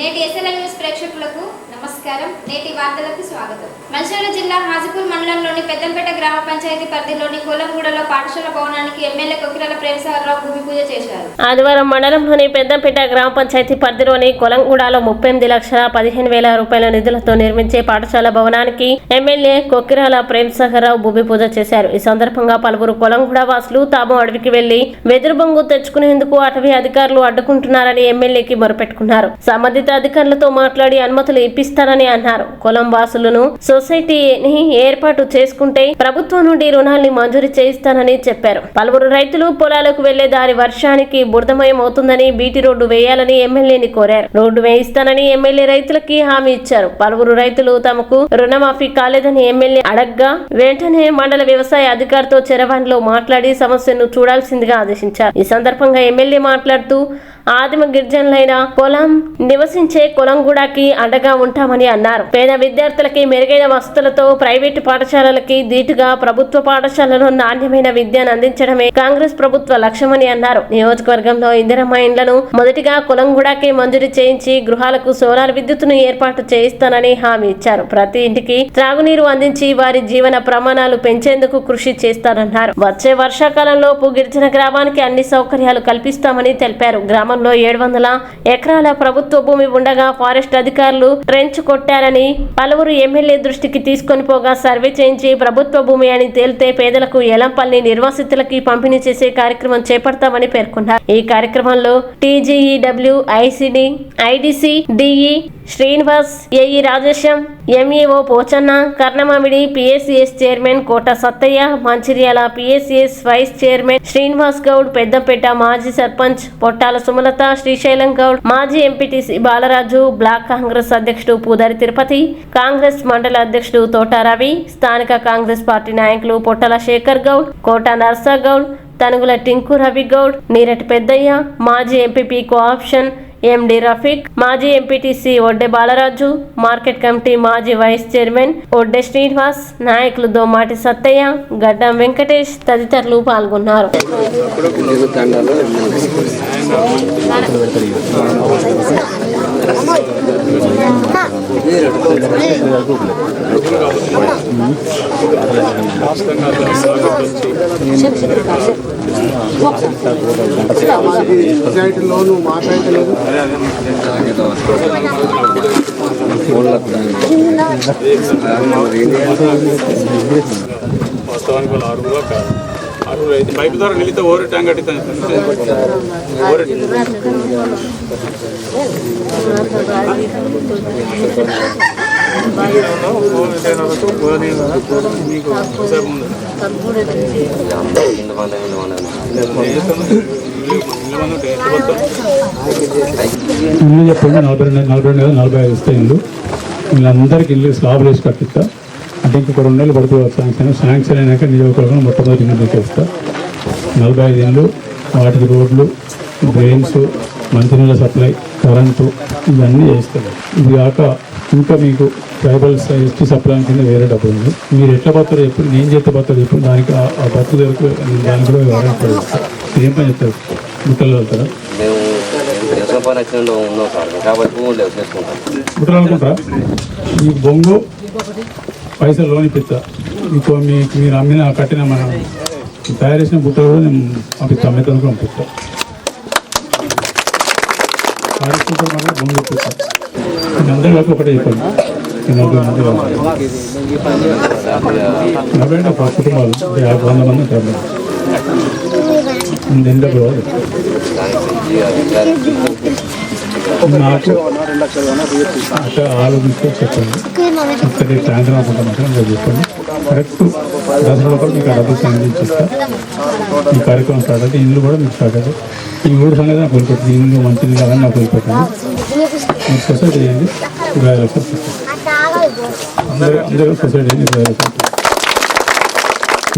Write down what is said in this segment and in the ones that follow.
నేటి SLN news ప్రేక్షకులకు నమస్కారం. నేటి వార్తలకు స్వాగతం. మంచిర్యాల జిల్లా హాజీపూర్ మండలంలోని పెద్దంపేట గ్రామ పంచాయతీ పరిధిలోని కోలంగూడలో పాఠశాల భవనానికి ఎమ్మెల్యే కొక్కిరాల ప్రేమసాగరరావు భూమి పూజ చేశారు. ఆదివారం మండలంలోని పెద్దంపేట గ్రామ పంచాయతీ పరిధిలోని కోలంగూడలో 38,15,000 రూపాయల నిధులతో నిర్మించే పాఠశాల భవనానికి ఎమ్మెల్యే కొక్కిరాల ప్రేమసాగరరావు భూమి పూజ చేశారు. ఈ సందర్భంగా పలువురు కోలంగూడ వాసులు తాము అడవికి వెళ్లి వెదురు బొంగు తెచ్చుకునేందుకు అటవీ అధికారులు అడ్డుకుంటున్నారని ఎమ్మెల్యేకి మొరపెట్టుకున్నారు. సంబంధిత అధికారులతో మాట్లాడి అనుమతులు ఇప్పిస్తానని అన్నారు. కులం వాసులను సొసైటీని ఏర్పాటు చేసుకుంటే ప్రభుత్వం నుండి రుణాల్ని మంజూరు చేయిస్తానని చెప్పారు. పలువురు రైతులు పొలాలకు వెళ్లే దారి వర్షానికి బురదమయం అవుతుందని బీటీ రోడ్డు వేయాలని ఎమ్మెల్యేని కోరారు. రోడ్డు వేయిస్తానని ఎమ్మెల్యే రైతులకి హామీ ఇచ్చారు. పలువురు రైతులు తమకు రుణమాఫీ కాలేదని ఎమ్మెల్యే అడగ్గా వెంటనే మండల వ్యవసాయ అధికారితో చరవాణిలో మాట్లాడి సమస్యను చూడాల్సిందిగా ఆదేశించారు. ఈ సందర్భంగా ఎమ్మెల్యే మాట్లాడుతూ ఆదిమ గిరిజనులైన పొలం నివసించే కొలంగూడకి అండగా ఉంటామని అన్నారు. పేద విద్యార్థులకి మెరుగైన వసతులతో ప్రైవేటు పాఠశాలలకి దీటుగా ప్రభుత్వ పాఠశాలలో నాణ్యమైన విద్యను అందించడమే కాంగ్రెస్ ప్రభుత్వ లక్ష్యమని అన్నారు. నియోజకవర్గంలో ఇందిరమ్మ ఇండ్లను మొదటిగా కొలంగూడకి మంజూరు చేయించి గృహాలకు సోలార్ విద్యుత్తును ఏర్పాటు చేయిస్తానని హామీ ఇచ్చారు. ప్రతి ఇంటికి త్రాగునీరు అందించి వారి జీవన ప్రమాణాలు పెంచేందుకు కృషి చేస్తారన్నారు. వచ్చే వర్షాకాలంలోపు గిరిజన గ్రామానికి అన్ని సౌకర్యాలు కల్పిస్తామని తెలిపారు. గ్రామంలో 700 ఎకరాల ప్రభుత్వ భూమి ఉండగా ఫారెస్ట్ అధికారులు ట్రెంచ్ కొట్టారని పలువురు ఎమ్మెల్యే దృష్టికి తీసుకొని పోగా సర్వే చేయించి ప్రభుత్వ భూమి అని తేలితే పేదలకు ఎలంపల్లి నిర్వాసితులకి పంపిణీ చేసే కార్యక్రమం చేపడతామని పేర్కొన్నారు. ఈ కార్యక్రమంలో TGEW, ICD, IDC, DE Srinivas, AE Rajesham, MEO Pochanna, Karnamamidi PSCS chairman Kota Sattaiah, Mancherial PSCS vice chairman Srinivas Goud, Peddampeta మాజీ సర్పంచ్ పొట్టాల సుమలత, శ్రీశైలం గౌడ్, మాజీ ఎంపీటీసీ బాలరాజు, బ్లాక్ కాంగ్రెస్ అధ్యక్షుడు పూదరి తిరుపతి, కాంగ్రెస్ మండల అధ్యక్షుడు తోట రవి, స్థానిక కాంగ్రెస్ పార్టీ నాయకులు పొట్టల శేఖర్ గౌడ్, కోట నర్సా గౌడ్, తనుగుల టింకు రవి గౌడ్, నీరటి పెద్దయ్య, మాజీ ఎంపీపీ కోఆప్షన్ ఎండి రఫీక్, మాజీ ఎంపీటీసీ ఒడ్డె బాలరాజు, మార్కెట్ కమిటీ మాజీ వైస్ చైర్మన్ ఒడ్డె శ్రీనివాస్, నాయకులు దోమాటి సత్తయ్య, గడ్డం వెంకటేష్ తదితరులు పాల్గొన్నారు. వాస్తవానికి వాళ్ళు అరువులు అయితే పైపు ద్వారా నిలితే ఓవర్ ట్యాంక్ కట్టితే ఇల్లు చెప్పండి. 42 ఇస్తాయి ఇల్లు. వీళ్ళందరికీ ఇల్లు స్లాబ్లు వేసి కట్టిస్తా. అంటే ఇంకొక 2 నెలలు పడుతుంది శాంక్షన్ అయినాక నియోజకవర్గం మొట్టమొదటి ఇల్లు చేస్తా. 45 ఇళ్ళు, వాటికి రోడ్లు, డ్రైన్స్, మంచినీళ్ళ సప్లై, కరెంటు ఇవన్నీ చేస్తారు. ఇది కాక ఇంకా మీకు ట్రైబల్ ఎస్టీ సప్లై కింద వేరే డబ్బులు ఉంది. మీరు ఎట్లా పోతారో చెప్పి నేను చేస్తే పోతారు చెప్పి దానికి ఆ బతుకు దగ్గరకు దానికి కూడా ఎవరైనా పడిస్తారు. ఏం పని చెప్తారు? ముట్టలు వెళ్తారా? ముట్టలు అనుకుంటారా? ఈ బొంగు పైసలు లోన్ ఇప్పిస్తా. ఇంకో మీరు అమ్మిన కట్టిన మనం తయారు చేసిన బుట్టలు కూడా నేను పంపిస్తా. అమ్మితాను కూడా పంపిస్తా. పాటిస్తుంటే మనం బొంగు ఇప్పిస్తా. నేను అందరూ కలిపి ఒకటే చెప్పండి. 40 మంది 40 కుటుంబాలు 100 మంది ఉంటారు. ఎందుకు నాకు అట్లా ఆలోచించుకో చెప్పండి. ఇక్కడ సాయంత్రం అనుకుంటా మాత్రం చెప్పండి. కరెక్ట్ దసరా కూడా మీకు డబ్బులు సంబంధించిస్తా. ఈ కార్యక్రమం స్టార్ట్ అయితే ఇల్లు కూడా మీకు స్టార్ట్ అవుతుంది. ఈ 3 సంగతి నాకు వదిలిపెట్టింది. ఇల్లు మంచి నీళ్ళు అవన్నీ నాకు వదిలిపెట్టింది. మీరు సొసైటీ చేయండి. 20 లక్షలు అందరూ సొసైటీ చేయండి. 20 లక్షలు.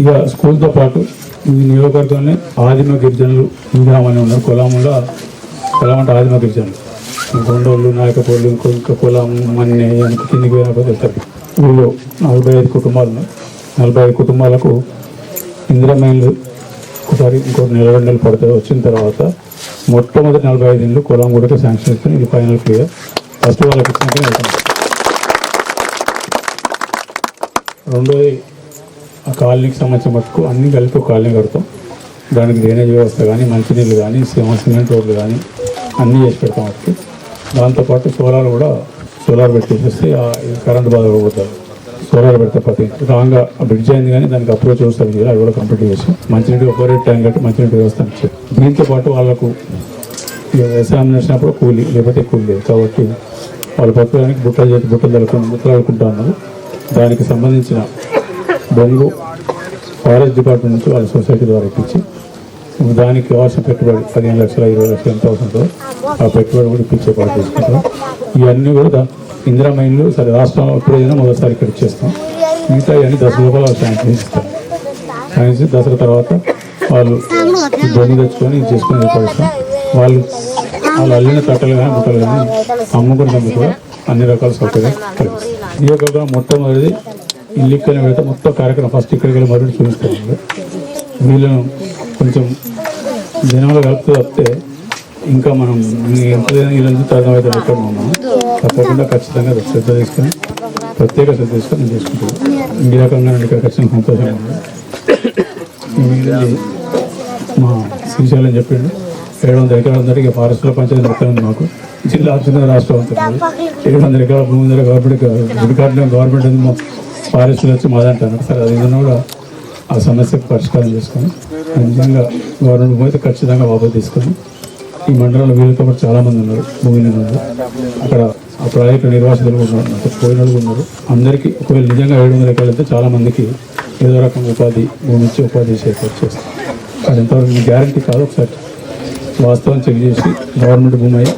ఇక స్కూల్తో పాటు ఈ నియోజకవర్గంలో ఆదిమ గిరిజనులు ఇందిరామని ఉన్నారు. కొలాములో కొలం అంటే ఆదిమ గిరిజనులు, గొండోళ్ళు, నాయకపోళ్ళు, ఇంకా కులం మన్నే కిందికి పోయినప్పుడు వెళ్తారు. వీళ్ళు 45 కుటుంబాలు ఉన్నాయి. 45 కుటుంబాలకు ఇందిరామైన్లు ఒకసారి ఇంకో 2 నెలలు పడుతుంది. వచ్చిన తర్వాత మొట్టమొదటి 45 ఇళ్ళు కొలంగూడకి శాంక్షన్ ఇస్తాను. ఇది ఫైనల్ క్లియర్. ఫస్ట్ వాళ్ళకి ఇచ్చినాకనే వెళ్తాం. రెండోది ఆ కాలనీకి సంబంధించిన మటుకు అన్నీ కలిపి ఒక కాలనీ కడతాం. దానికి డ్రైనేజ్ వ్యవస్థ కానీ, మంచినీళ్ళు కానీ, సిమెంట్ రోడ్లు కానీ అన్నీ చేసి పెడతాం వాటికి. దాంతోపాటు సోలార్ పెట్టేసేస్తే కరెంటు బాగా పోతారు. సోలార్ పెడితే ప్రతి రాంగా బ్రిడ్జ్ అయింది కానీ దానికి అప్రోచ్ వస్తుంది కదా, అది కూడా కంప్లీట్ చేసి మంచినీటి ఒకరే ట్యాంక్ కట్టి మంచినీటి వ్యవస్థ ఇచ్చారు. దీంతోపాటు వాళ్ళకు వ్యవసాయం చేసినప్పుడు కూలీ లేకపోతే కూలీ లేదు కాబట్టి వాళ్ళు బతకడానికి బుట్టలు అడుకుంటా ఉన్నారు. దానికి సంబంధించిన బొంగు ఫారెస్ట్ డిపార్ట్మెంట్ నుంచి వాళ్ళ సొసైటీ ద్వారా ఇప్పించి దానికి కావాల్సిన పెట్టుబడి 15 లక్షల 20 లక్షలు ఎంత అవసరంతో ఆ పెట్టుబడి కూడా ఇప్పించే పాటు తీసుకుంటాం. ఇవన్నీ కూడా ఇందిరా మైన్లు సరే రాష్ట్రం ఎప్పుడైనా మొదటిసారి ఇక్కడ ఇచ్చేస్తాం. మిగతా ఇవన్నీ దసరా లోపల వాళ్ళు శాంక్షన్ ఇస్తాం. శాంక్షన్ దసరా తర్వాత వాళ్ళు బొంగు తెచ్చుకొని ఇది చేసుకొని ఏర్పడుతాం. వాళ్ళు అల్లిన తట్టలు కానీ బుట్టలు కానీ అమ్ముకునేందుకు కూడా అన్ని రకాల సౌకర్యాలు కలిగిస్తాం. ఈ యొక్క మొట్టమొదటిది ఇల్లు ఇక్కడ పెడితే మొత్తం కార్యక్రమం ఫస్ట్ ఇక్కడికి వెళ్ళి మరొకటి చూపిస్తాం. వీళ్ళను కొంచెం జనంలో కలుపుతూ వస్తే ఇంకా మనం ఎంత వీళ్ళని అర్థమైతే ఎక్కడ ఉన్నాము తప్పకుండా ఖచ్చితంగా శ్రద్ధ తీసుకొని ప్రత్యేక శ్రద్ధ తీసుకొని నేను తీసుకుంటాను. ఈ రకంగా ఇక్కడ ఖచ్చితంగా సంతోషంగా ఉంది. మా శ్రీశైలం చెప్పిండు 700 ఎకరాల ఉందంటే ఫారెస్ట్లో పంచాయతీ మొత్తం ఉంది. మాకు జిల్లా చిన్న రాష్ట్రం ఉంటుంది. 700 ఎకరాల భూమి ఉందంటే గవర్నమెంట్ ఉంది. ఫారెస్ట్లో వచ్చి మాదంటారు. సరే అది ఏదన్నా కూడా ఆ సమస్యకు పరిష్కారం చేసుకొని నిజంగా గవర్నమెంట్ భూమి అయితే ఖచ్చితంగా వాపసు తీసుకొని ఈ మండలంలో వీళ్ళతో పాటు చాలామంది ఉన్నారు. భూమిని ఉన్నారు అక్కడ ఆ ప్రాజెక్టు నిర్వాసితులు ఉన్నారు, పోయిన వాళ్ళు ఉన్నారు. అందరికీ ఒకవేళ నిజంగా 700 ఎకరాలు అయితే చాలామందికి ఏదో రకంగా భూమి ఇచ్చి ఉపాధి చేసే ఏర్పాటు చేస్తాం. అది ఎంతవరకు మీ గ్యారంటీ కాదు. ఒకసారి వాస్తవం చెక్ చేసి గవర్నమెంట్ భూమి అయ్యి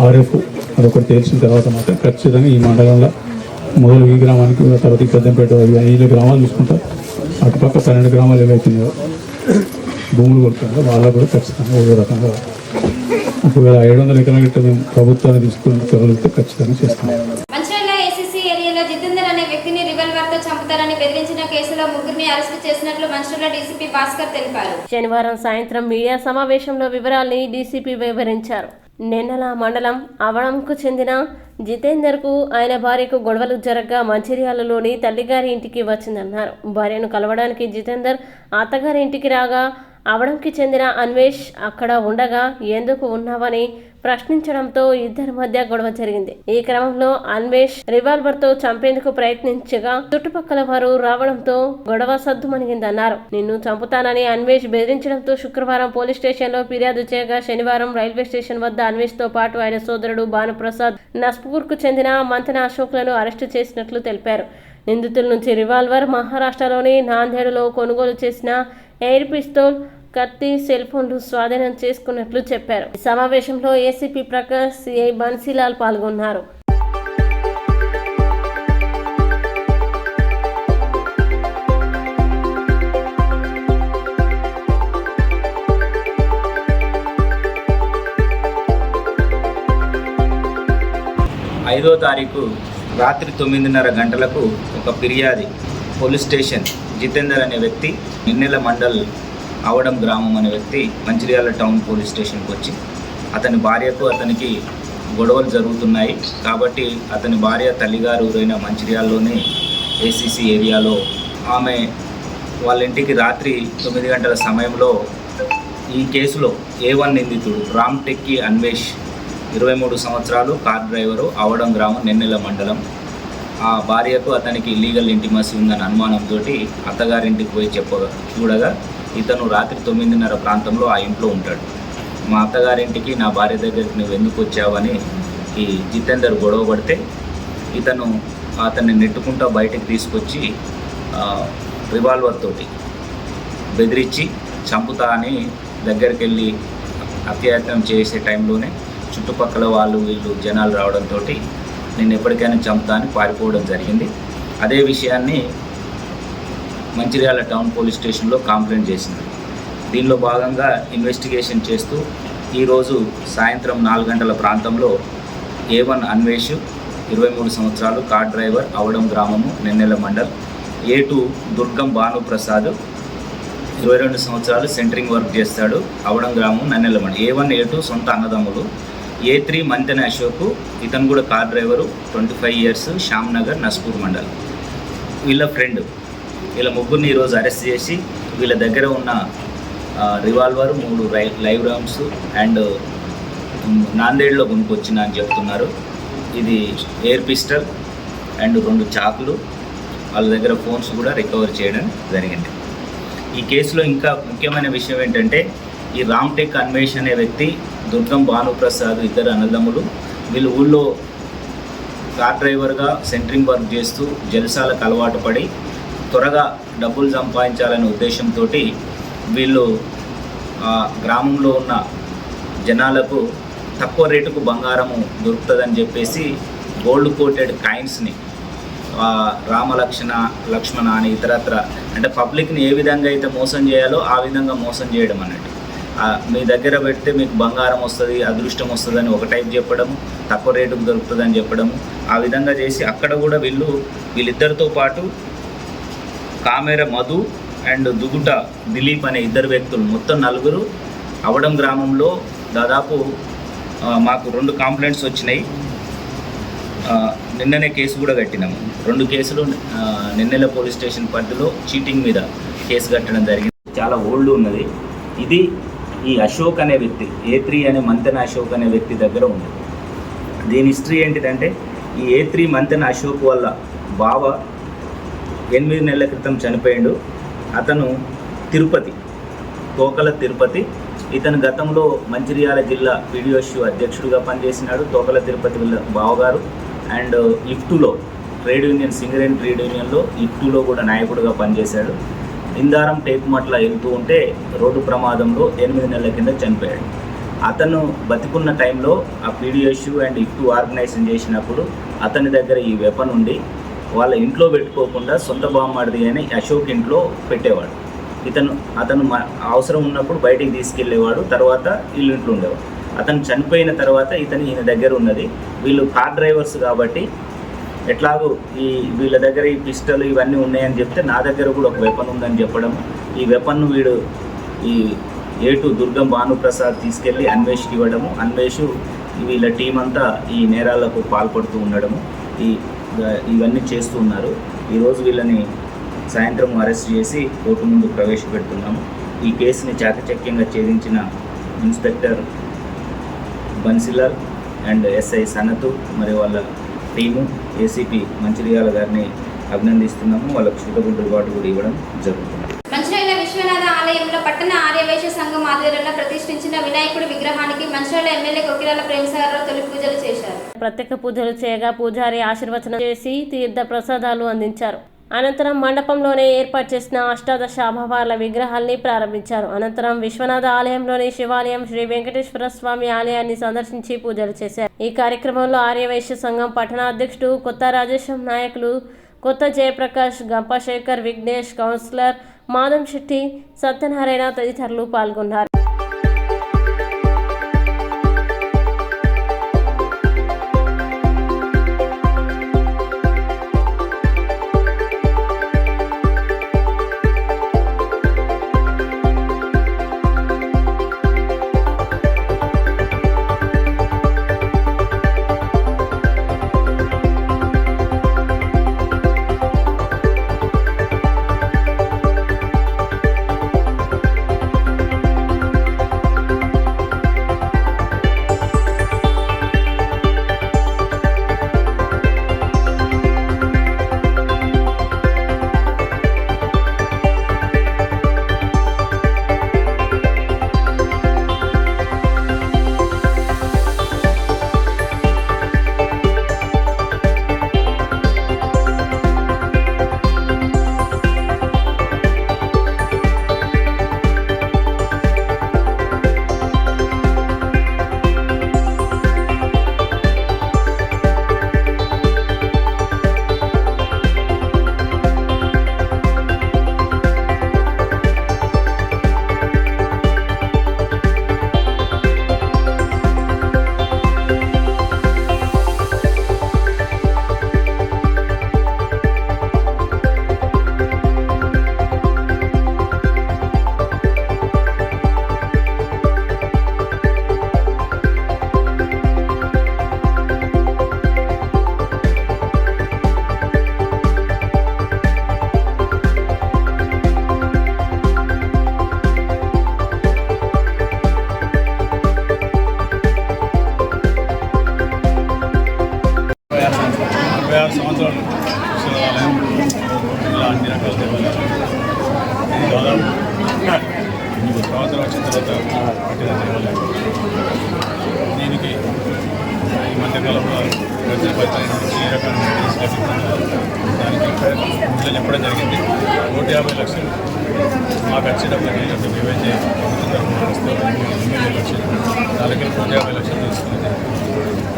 ఆర్ఎఫ్ అదొకటి తెలిసిన తర్వాత మాత్రం ఖచ్చితంగా ఈ మండలంలో మొదలు ఈ గ్రామానికి తర్వాత ఈ పెద్దంపేట 5 గ్రామాలు చూసుకుంటారు. అటుపక్క 12 గ్రామాలు ఏవైతున్నాయో భూములు కొడుతుందో వాళ్ళకు కూడా ఖచ్చితంగా ఏదో రకంగా ఒకవేళ 700 ఎకరాల గిట్ట మేము ప్రభుత్వాన్ని తీసుకుని ఖచ్చితంగా చేస్తాం. మంచిర్యాల ఏసీసీ ఏరియాలో జితేందర్ అనే వ్యక్తిని రివాల్వర్తో చంపుతారని బెదిరించిన కేసులో ముగ్గురిని అరెస్టు చేసినట్లు మంచిర్యాల డీసీపీ భాస్కర్ తెలిపారు. శనివారం సాయంత్రం మీడియా సమావేశంలో వివరాల్ని డీసీపీ వివరించారు. నెన్నెల మండలం అవడంకు చెందిన జితేందర్కు ఆయన భార్యకు గొడవలు జరగగా మంచిర్యాలలోని తల్లిగారి ఇంటికి వచ్చిందన్నారు. భార్యను కలవడానికి జితేందర్ అత్తగారి ఇంటికి రాగా అవడంకి చెందిన అన్వేష్ అక్కడ ఉండగా ఎందుకు ఉన్నావని ప్రశ్నించడంతో ఇద్దరి మధ్య గొడవ జరిగింది. ఈ క్రమంలో అన్వేష్ రివాల్వర్తో చంపేందుకు ప్రయత్నించగా చుట్టుపక్కల వారు రావడంతో గొడవ సద్దుమణిగిందన్నారు. నిన్ను చంపుతానని అన్వేష్ బెదిరించడంతో శుక్రవారం పోలీస్ స్టేషన్లో ఫిర్యాదు చేయగా శనివారం రైల్వే స్టేషన్ వద్ద అన్వేష్ తో పాటు ఆయన సోదరుడు భానుప్రసాద్, నస్పూర్కు చెందిన మంతెన అశోక్లను అరెస్టు చేసినట్లు తెలిపారు. నిందితుల నుంచి రివాల్వర్, మహారాష్ట్రలోని నాందేడ్లో కొనుగోలు చేసిన ఎయిర్ పిస్తోల్, కత్తి, సెల్ ఫోన్లు స్వాధీనం చేసుకున్నట్లు చెప్పారు. ఈ సమావేశంలో ఏసీపీ ప్రకాష్, సిఐ బన్సీలాల్ పాల్గొన్నారు. ఐదో తారీఖు రాత్రి 9:30 గంటలకు ఒక ఫిర్యాది పోలీస్ స్టేషన్ జితేందర్ అనే వ్యక్తి నిన్నెల మండల్ అవడం గ్రామం అనే వ్యక్తి మంచిర్యాల టౌన్ పోలీస్ స్టేషన్కి వచ్చి అతని భార్యకు అతనికి గొడవలు జరుగుతున్నాయి కాబట్టి అతని భార్య తల్లిగారు ఊరైన మంచిర్యాలలోని ఏసీసీ ఏరియాలో ఆమె వాళ్ళ ఇంటికి రాత్రి 9 గంటల సమయంలో ఈ కేసులో A1 నిందితుడు రామ్టెక్కి అన్వేష్ 23 సంవత్సరాలు, కార్ డ్రైవరు, అవడం గ్రామం, నెన్నెల మండలం. ఆ భార్యకు అతనికి లీగల్ ఇంటిమసీ ఉందని అనుమానంతో అత్తగారింటికి పోయి చూడగా ఇతను రాత్రి 9:30 ప్రాంతంలో ఆ ఇంట్లో ఉంటాడు. మా అత్తగారింటికి నా భార్య దగ్గరికి నువ్వు ఎందుకు వచ్చావని ఈ జితేందర్ గొడవ పడితే అతన్ని నెట్టుకుంటూ బయటకు తీసుకొచ్చి రివాల్వర్ తోటి బెదిరించి చంపుతా అని దగ్గరికి వెళ్ళి అత్యాయత్నం చేసే టైంలోనే చుట్టుపక్కల వీళ్ళు జనాలు రావడంతో నేను ఎప్పటికైనా చంపుతా అని పారిపోవడం జరిగింది. అదే విషయాన్ని మంచిర్యాల టౌన్ పోలీస్ స్టేషన్లో కంప్లైంట్ చేసింది. దీనిలో భాగంగా ఇన్వెస్టిగేషన్ చేస్తూ ఈరోజు సాయంత్రం 4 గంటల ప్రాంతంలో A1 అన్వేష్ 23 సంవత్సరాలు, కార్ డ్రైవర్, అవడం గ్రామము, నెన్నెల మండల్. A2 దుర్గం భానుప్రసాద్ 22 సంవత్సరాలు, సెంటరింగ్ వర్క్ చేస్తాడు, అవడం గ్రామం, నెన్నెల మండల్. A1, A2 సొంత అన్నదమ్ములు. A3 మంతెన అశోక్, ఇతను కూడా car driver, 25 years, Shyam Nagar, Naspur మండలం. వీళ్ళ ఫ్రెండ్. వీళ్ళ ముగ్గురిని ఈరోజు అరెస్ట్ చేసి వీళ్ళ దగ్గర ఉన్న రివాల్వర్, 3 లైవ్ రౌండ్స్ అండ్ నాందేడ్లో కొనుక్కొచ్చిన అని చెప్తున్నారు. ఇది ఎయిర్ పిస్టల్ అండ్ 2 చాకులు, వాళ్ళ దగ్గర ఫోన్స్ కూడా రికవర్ చేయడం జరిగింది. ఈ కేసులో ఇంకా ముఖ్యమైన విషయం ఏంటంటే ఈ రామ్టెక్ అన్వేష్ అనే వ్యక్తి, దుర్గం భానుప్రసాద్, ఇద్దరు అన్నదమ్ములు. వీళ్ళు ఊళ్ళో కార్ డ్రైవర్గా సెంట్రింగ్ వర్క్ చేస్తూ జల్సాలకు అలవాటు పడి త్వరగా డబ్బులు సంపాదించాలనే ఉద్దేశంతో వీళ్ళు గ్రామంలో ఉన్న జనాలకు తక్కువ రేటుకు బంగారము దొరుకుతుందని చెప్పేసి గోల్డ్ కోటెడ్ కాయిన్స్ని లక్ష్మణ అని ఇతరత్ర అంటే పబ్లిక్ని ఏ విధంగా అయితే మోసం చేయాలో ఆ విధంగా మోసం చేయడం అన్నట్టు. మీ దగ్గర పెడితే మీకు బంగారం వస్తుంది, అదృష్టం వస్తుందని ఒక టైప్ చెప్పడము, తక్కువ రేటుకు దొరుకుతుందని చెప్పడము, ఆ విధంగా చేసి అక్కడ కూడా వీళ్ళిద్దరితో పాటు కామెర మధు అండ్ దుగుట దిలీప్ అనే 2 వ్యక్తులు, మొత్తం 4 అవడం గ్రామంలో దాదాపు మాకు 2 కంప్లైంట్స్ వచ్చినాయి. నిన్ననే కేసు కూడా కట్టినాము. 2 కేసులు నిన్నెల పోలీస్ స్టేషన్ పరిధిలో చీటింగ్ మీద కేసు కట్టడం జరిగింది. చాలా ఓల్డ్ ఉన్నది. ఇది ఈ అశోక్ అనే వ్యక్తి, A3 అనే మంతెన అశోక్ అనే వ్యక్తి దగ్గర ఉంది. దీని హిస్టరీ ఏంటిదంటే ఈ A3 మంతెన అశోక్ వల్ల బావ 8 నెలల క్రితం చనిపోయాడు. అతను తోకల తిరుపతి. ఇతను గతంలో మంచిర్యాల జిల్లా PDOSU అధ్యక్షుడిగా పనిచేసినాడు. తోకల తిరుపతి బావగారు అండ్ ఇఫ్టులో ట్రేడ్ యూనియన్, సింగరేణి ట్రేడ్ యూనియన్లో ఇఫ్టులో కూడా నాయకుడిగా పనిచేశాడు. ఇందారం టేకుమట్ల వెళ్తూ ఉంటే రోడ్డు ప్రమాదంలో 8 నెలల కింద చనిపోయాడు. అతను బతికున్న టైంలో ఆ PDOSU అండ్ ఇఫ్టు ఆర్గనైజేషన్ చేసినప్పుడు అతని దగ్గర ఈ వెపన్ ఉండి వాళ్ళ ఇంట్లో పెట్టుకోకుండా సొంత బామ్మడిది అని అశోక్ ఇంట్లో పెట్టేవాడు. అతను అవసరం ఉన్నప్పుడు బయటికి తీసుకెళ్ళేవాడు, తర్వాత వీళ్ళు ఇంట్లో ఉండేవాడు. అతను చనిపోయిన తర్వాత ఈయన దగ్గర ఉన్నది. వీళ్ళు కార్ డ్రైవర్స్ కాబట్టి ఎట్లాగో వీళ్ళ దగ్గర ఈ పిస్టల్ ఇవన్నీ ఉన్నాయని చెప్తే నా దగ్గర కూడా ఒక వెపన్ ఉందని చెప్పడం, ఈ వెపన్ను వీడు ఈ A2 దుర్గం భానుప్రసాద్ తీసుకెళ్ళి అన్వేష్కి ఇవ్వడము, అన్వేష్ వీళ్ళ టీం అంతా ఈ నేరాలకు పాల్పడుతూ ఉండడము, ఇవన్నీ చేస్తూ ఉన్నారు. ఈరోజు వీళ్ళని సాయంత్రం అరెస్ట్ చేసి కోర్టు ముందు ప్రవేశపెడుతున్నాము. ఈ కేసుని చాకచక్యంగా ఛేదించిన inspector Bansilal and SI Sanath మరియు వాళ్ళ టీము, ACP మంచిర్యాల గారిని అభినందిస్తున్నాము. వాళ్ళకు సూటబుల్ రివార్డు కూడా ఇవ్వడం జరుగుతుంది. మంచిర్యాల విశ్వనాథ ఆలయంలో పట్టణ ఆర్యవైశ్య సంఘం ఆధ్వర్యంలో ప్రతిష్ఠించిన వినాయకుడి విగ్రహానికి మంచిర్యాల ఎమ్మెల్యే కొకిరాల ప్రేమసాగరరావు తొలి పూజలు చేశారు. ప్రత్యేక పూజలు చేయగా పూజారి ఆశీర్వచనం చేసి తీర్థ ప్రసాదాలు అందించారు. అనంతరం మండపంలోనే ఏర్పాటు చేసిన అష్టాదశ అమ్మవార్ల విగ్రహాల్ని ప్రారంభించారు. అనంతరం విశ్వనాథ ఆలయంలోని శివాలయం శ్రీ వెంకటేశ్వర స్వామి ఆలయాన్ని సందర్శించి పూజలు చేశారు. ఈ కార్యక్రమంలో ఆర్యవైశ్య సంఘం పట్టణ అధ్యక్షుడు కొత్త రాజేశం, నాయకులు కొత్త జయప్రకాష్, గంపశేఖర్, విఘ్నేష్, కౌన్సిలర్ మాధం శెట్టి, సత్యనారాయణ తదితరులు పాల్గొన్నారు. 50 లక్షలు మాకు వచ్చేటప్పుడు ఏంటంటే మేమైతే ఎమ్మెల్యేలు వచ్చారు దానికి 50 లక్షలు తీసుకుని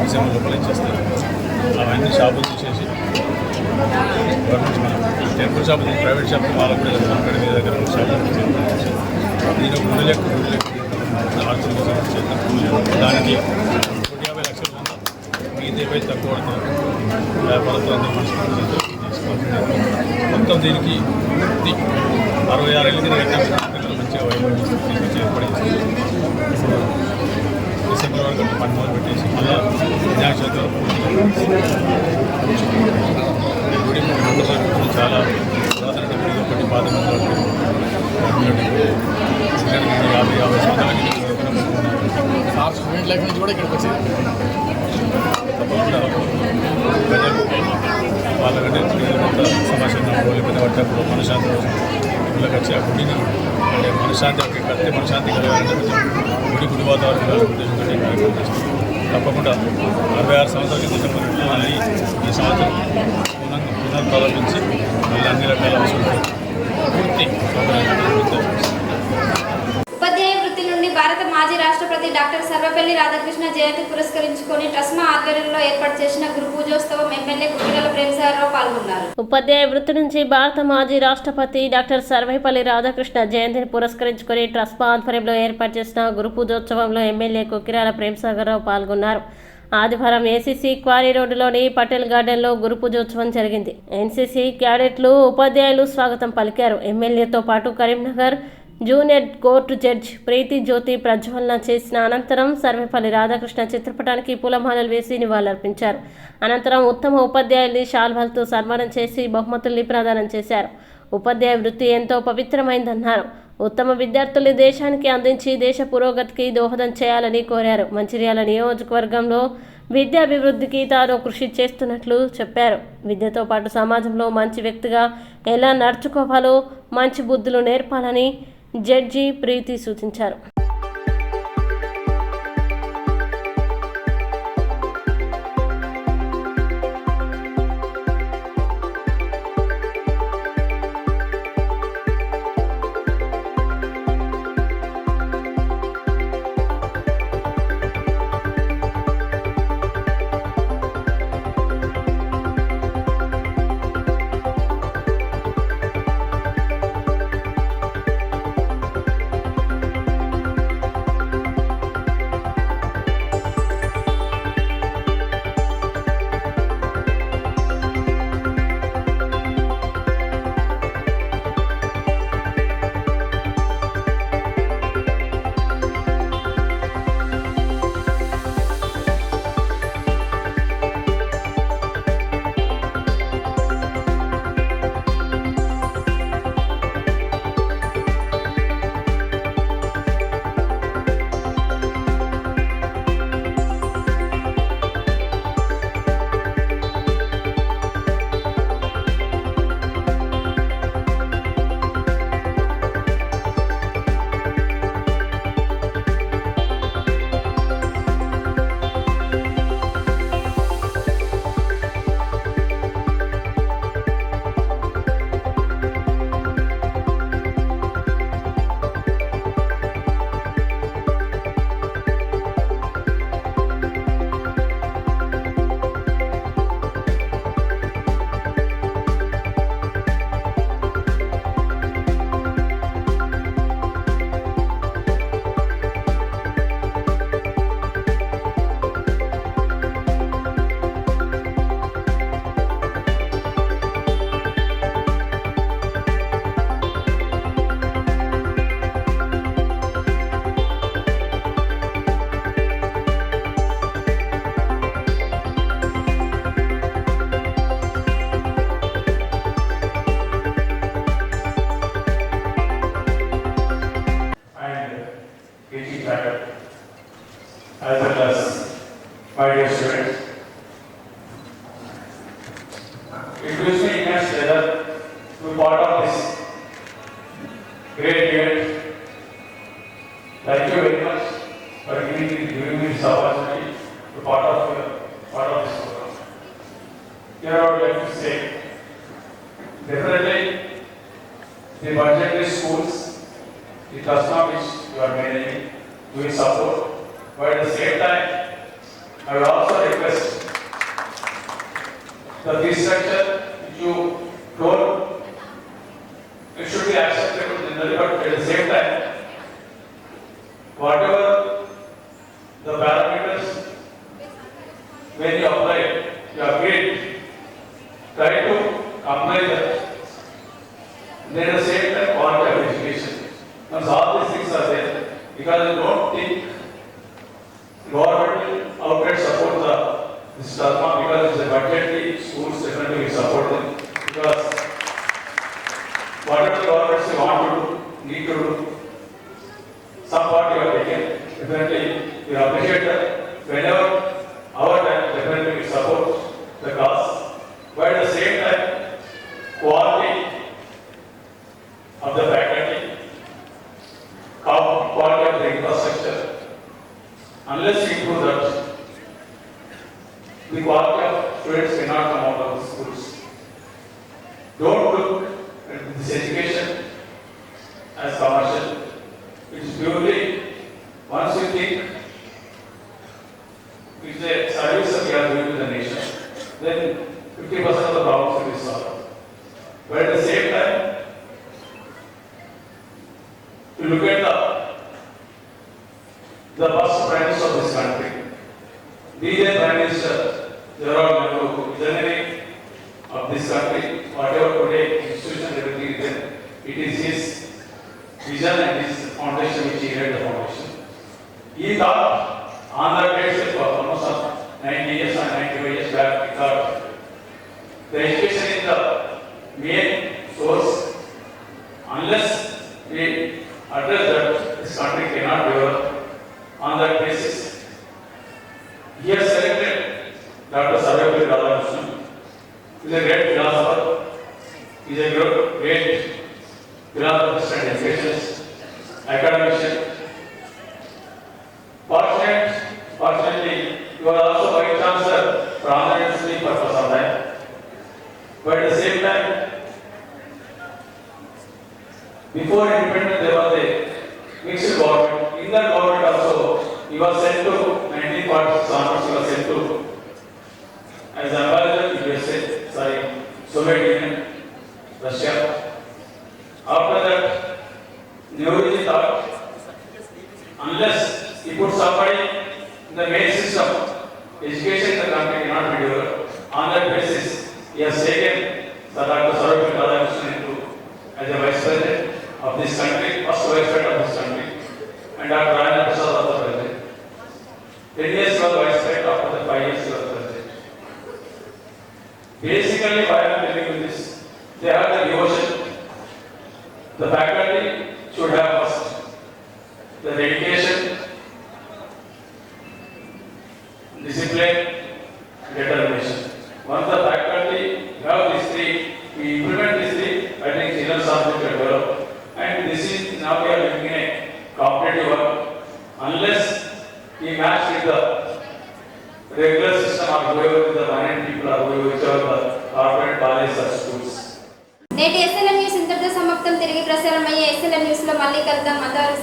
డిసెంబర్ లోపల ఇచ్చేస్తారు. అవన్నీ షాపులు తీసేసి గవర్నమెంట్ మనం టెంపుల్ షాపులు ప్రైవేట్ షాపులు వాళ్ళకు కూడా అక్కడ మీ దగ్గర షాపులు దీని గుడి లెక్క దానికి 50 లక్షలు మిగతా తక్కువ పడుతుంది. వ్యాపారస్తులు అందరూ మనసు తీసుకోవాలి. మొత్తం దీనికి 66 ఏళ్ళ కింద మంచిగా తీసుకొచ్చి ఏర్పాటు చేస్తుంది. డిసెంబర్ వరకు పని మొదలు పెట్టేసి మళ్ళీ వినాయక చవితి గుడి చాలా పురాతన టెంపుల్ ఒకటి పాత మంది 50 సంవత్సరాల స్టూడెంట్ లైఫ్ నుంచి కూడా ఇక్కడికి వచ్చింది. తప్పకుండా ప్రజలు వాళ్ళకంటే సమాచారం పోలిపోయిన పట్టప్పుడు మనశాంతి ఇళ్ళకి వచ్చి ఆ గుడిని అంటే మనశాంతి కడితే మనశాంతి కలగాలంటే గుడి వాతావరణం ఉద్దేశంతో తప్పకుండా 66 సంవత్సరాల క్రితం మళ్ళీ ఈ సంవత్సరం పునఃప్రారంభించి మళ్ళీ అన్ని రకాల అవసరం పూర్తి ఉపాధ్యాయ వృత్తి నుండి భారత మాజీ రాష్ట్రపతి డాక్టర్ సర్వపల్లి రాధాకృష్ణ జయంతి పురస్కరించుకొని ట్రస్మా ఆధ్వర్యంలో ఏర్పాటు చేసిన గురు పూజోత్సవం ఎమ్మెల్యే కుక్కిరాల ప్రేమసాగరరావు పాల్గొన్నారు. ఉపాధ్యాయ వృత్తి నుంచి భారత మాజీ రాష్ట్రపతి డాక్టర్ సర్వేపల్లి రాధాకృష్ణ జయంతిని పురస్కరించుకొని ట్రస్మా ఆధ్వర్యంలో ఏర్పాటు చేసిన గురు పూజోత్సవంలో ఎమ్మెల్యే కుక్కిరాల ప్రేమసాగరరావు పాల్గొన్నారు. ఆదివారం ఏసీసీ క్వారీ రోడ్డులోని పటేల్ గార్డెన్లో గురు పూజోత్సవం జరిగింది. ఎన్సీసీ క్యాడెట్లు ఉపాధ్యాయులు స్వాగతం పలికారు. ఎమ్మెల్యేతో పాటు కరీంనగర్ జూనియర్ కోర్టు జడ్జి ప్రీతి జ్యోతి ప్రజ్వలన చేసిన అనంతరం సర్వేపల్లి రాధాకృష్ణ చిత్రపటానికి పూలమాలలు వేసి నివాళులర్పించారు. అనంతరం ఉత్తమ ఉపాధ్యాయుల్ని శాల్వాలతో సన్మానం చేసి బహుమతుల్ని ప్రదానం చేశారు. ఉపాధ్యాయ వృత్తి ఎంతో పవిత్రమైందన్నారు. ఉత్తమ విద్యార్థుల్ని దేశానికి అందించి దేశ పురోగతికి దోహదం చేయాలని కోరారు. మంచిర్యాల నియోజకవర్గంలో విద్యాభివృద్ధికి తాను కృషి చేస్తున్నట్లు చెప్పారు. విద్యతో పాటు సమాజంలో మంచి వ్యక్తిగా ఎలా నడుచుకోవాలో మంచి బుద్ధులు నేర్పాలని జడ్జి ప్రీతి సూచించారు. As well as my dear students, it gives me immense pleasure to be part of this great event. Thank you very much for giving me this opportunity to be part of this program. Here I would like to say, definitely trust fund which you are managing, you will support. But at the same time, I will also request the fee structure which you told, it should be acceptable generally, but at the same time, whatever the parameters when you apply, you agreed, try to apply that. Then at the same time, quality of education. Once all these things are there, because I don't think government will outright support this dharma, because it's a budgetary, schools definitely will support them. Because whatever the governments want to do, need to do, some part you have taken, definitely we appreciate that. Whenever our time, definitely we support the cause. But at the same time, quality of the faculty, quality of the infrastructure, unless you improve that, the quality of students cannot come out of the schools. Don't look at this education as commercial. It is purely, once you think it's a service that we are doing to the nation, then 50% of the problems will be solved. But at the same time, to look at the first prime minister of this country, the prime minister, Jawaharlal Nehru, visionary of this country, whatever today institution everything is there, it is his vision and his foundation which he laid the foundation. He thought on the basis of almost 90 years and 95 years back, he thought the education is the main source. Unless we address that, this country cannot develop on that basis. He has selected Dr. Sarvepalli Radhakrishnan. He is a great philosopher. He is a great philanthropist and educationist, academician. Fortunately, you are also Vice Chancellor for Andhra University for some time. But at the same time, before independence there was a mixed government. In that government also, he was sent to 1946 onwards, he was sent to as ambassador to USA, Soviet Union, Russia. After that, Nehruji thought, unless he put somebody in the main system, education in the country cannot be developed. On that basis, he has taken Dr. Sarvepalli Radhakrishnan as a vice president of this country, first vice president of this country, and Dr. Rajendra Prasad was the president. 10 years he was vice president, after that 5 years he was president. Basically, why I am telling you this, they have the devotion. The faculty should have first the dedication, discipline, determination. Once the faculty have these three, we implement these three, I think children subject will develop. And this is, now we are living in a competitive world. Unless we match with the regular system or whoever is the minority people or whichever the corporate colleges or schools. నేటి SLN news ఇంతటితో సమాప్తం. తిరిగి ప్రసారం అయ్యే SLN news లో మళ్ళీ కలుద్దాం. అంతవరకు